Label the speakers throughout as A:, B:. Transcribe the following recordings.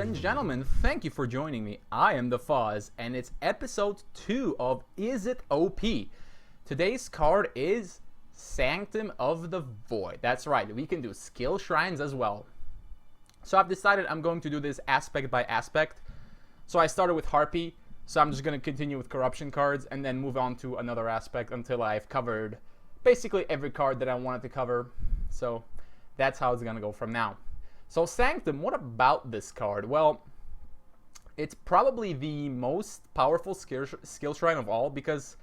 A: and gentlemen, thank you for joining me. I am the Fuzz, and it's episode 2 of Is It OP? Today's card is Sanctum of the Void. That's right, we can do skill shrines as well. So I've decided I'm going to do this aspect by aspect. So I started with Harpy, so I'm just going to continue with corruption cards and then move on to another aspect until I've covered basically every card that I wanted to cover. So that's how it's going to go from now. So Sanctum, what about this card? Well, it's probably the most powerful skill shrine of all because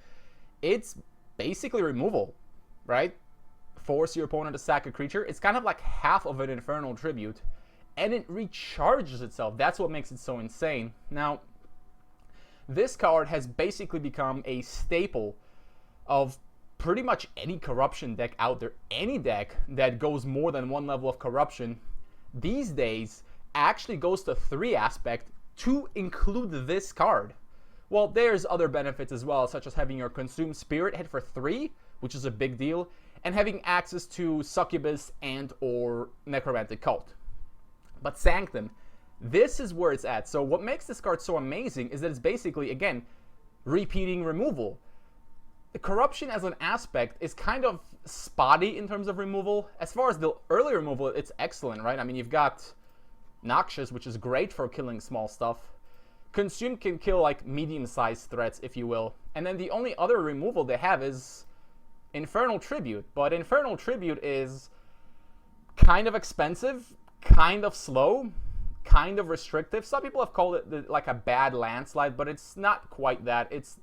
A: it's basically removal, right? Force your opponent to sack a creature. It's kind of like half of an Infernal Tribute, and it recharges itself. That's what makes it so insane. Now, this card has basically become a staple of pretty much any corruption deck out there. Any deck that goes more than one level of corruption these days actually goes to 3 aspect to include this card. Well, there's other benefits as well, such as having your Consume Spirit hit for 3, which is a big deal, and having access to Succubus and or Necromantic Cult. But Sanctum, this is where it's at. So what makes this card so amazing is that it's basically, again, repeating removal. The corruption as an aspect is kind of spotty in terms of removal. As far as the early removal, it's excellent, right? I mean, you've got Noxious, which is great for killing small stuff. Consume can kill like medium-sized threats, if you will. And then the only other removal they have is Infernal Tribute. But Infernal Tribute is kind of expensive, kind of slow, kind of restrictive. Some people have called it like a bad landslide, but it's not quite that. It's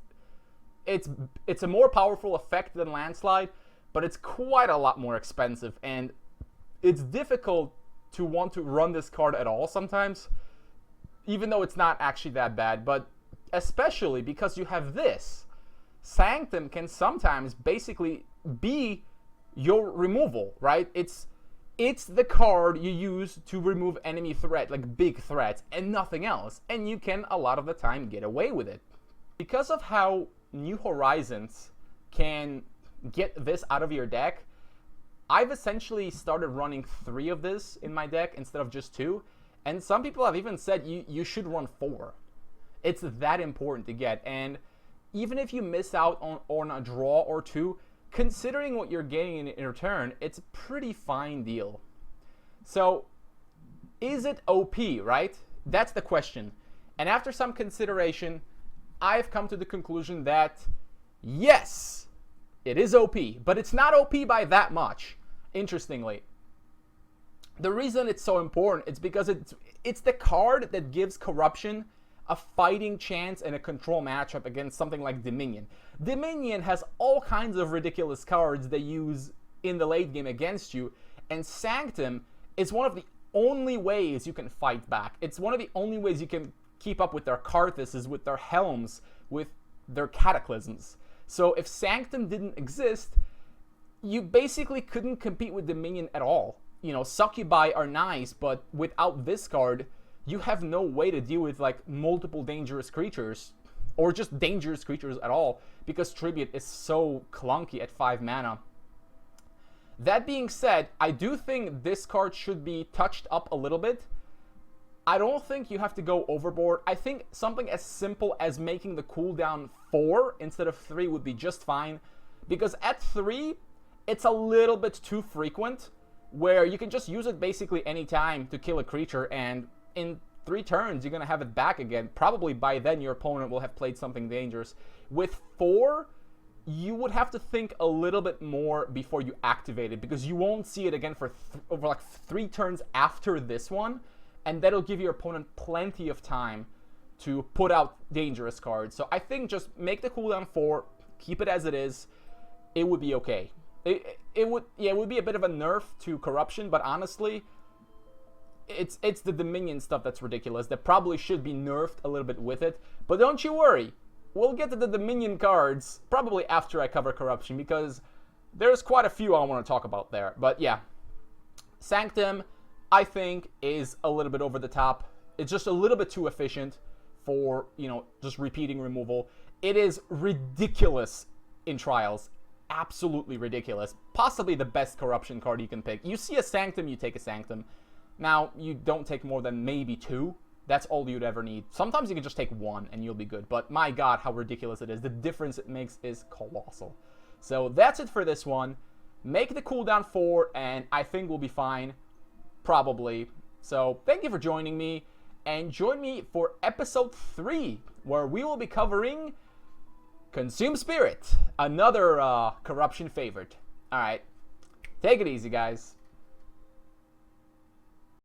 A: a more powerful effect than Landslide, but it's quite a lot more expensive, and it's difficult to want to run this card at all sometimes, even though it's not actually that bad. But especially because you have this, Sanctum can sometimes basically be your removal, right? It's the card you use to remove enemy threat, like big threats, and nothing else, and you can a lot of the time get away with it. Because of how New Horizons can get this out of your deck, I've essentially started running 3 of this in my deck instead of just 2, and some people have even said you should run 4. It's that important to get, and even if you miss out on a draw or 2, considering what you're getting in return, it's a pretty fine deal. So, is it OP, right? That's the question. And after some consideration, I've come to the conclusion that, yes, it is OP, but it's not OP by that much, interestingly. The reason it's so important is because it's the card that gives corruption a fighting chance and a control matchup against something like Dominion. Dominion has all kinds of ridiculous cards they use in the late game against you, and Sanctum is one of the only ways you can fight back. It's one of the only ways you can keep up with their Karthuses, with their Helms, with their Cataclysms. So if Sanctum didn't exist, you basically couldn't compete with Dominion at all. You know, Succubi are nice, but without this card, you have no way to deal with like multiple dangerous creatures, or just dangerous creatures at all, because Tribute is so clunky at 5 mana. That being said, I do think this card should be touched up a little bit. I don't think you have to go overboard. I think something as simple as making the cooldown 4 instead of 3 would be just fine. Because at 3, it's a little bit too frequent, where you can just use it basically any time to kill a creature, and in 3 turns, you're going to have it back again. Probably by then, your opponent will have played something dangerous. With 4, you would have to think a little bit more before you activate it, because you won't see it again for over like 3 turns after this one. And that'll give your opponent plenty of time to put out dangerous cards. So I think just make the cooldown 4, keep it as it is. It would be okay. It would be a bit of a nerf to corruption, but honestly, it's the Dominion stuff that's ridiculous. That probably should be nerfed a little bit with it. But don't you worry, we'll get to the Dominion cards probably after I cover corruption, because there's quite a few I want to talk about there. But yeah, Sanctum, I think, is a little bit over the top. It's just a little bit too efficient for, you know, just repeating removal. It is ridiculous in Trials. Absolutely ridiculous. Possibly the best corruption card you can pick. You see a Sanctum, you take a Sanctum. Now, you don't take more than maybe 2, That's all you'd ever need. Sometimes you can just take 1 and you'll be good. But my god, how ridiculous it is. The difference it makes is colossal. So that's it for this one. Make the cooldown 4 and I think we'll be fine. Probably. So thank you for joining me. And join me for episode 3, where we will be covering Consume Spirit. Another corruption favorite. Alright. Take it easy, guys.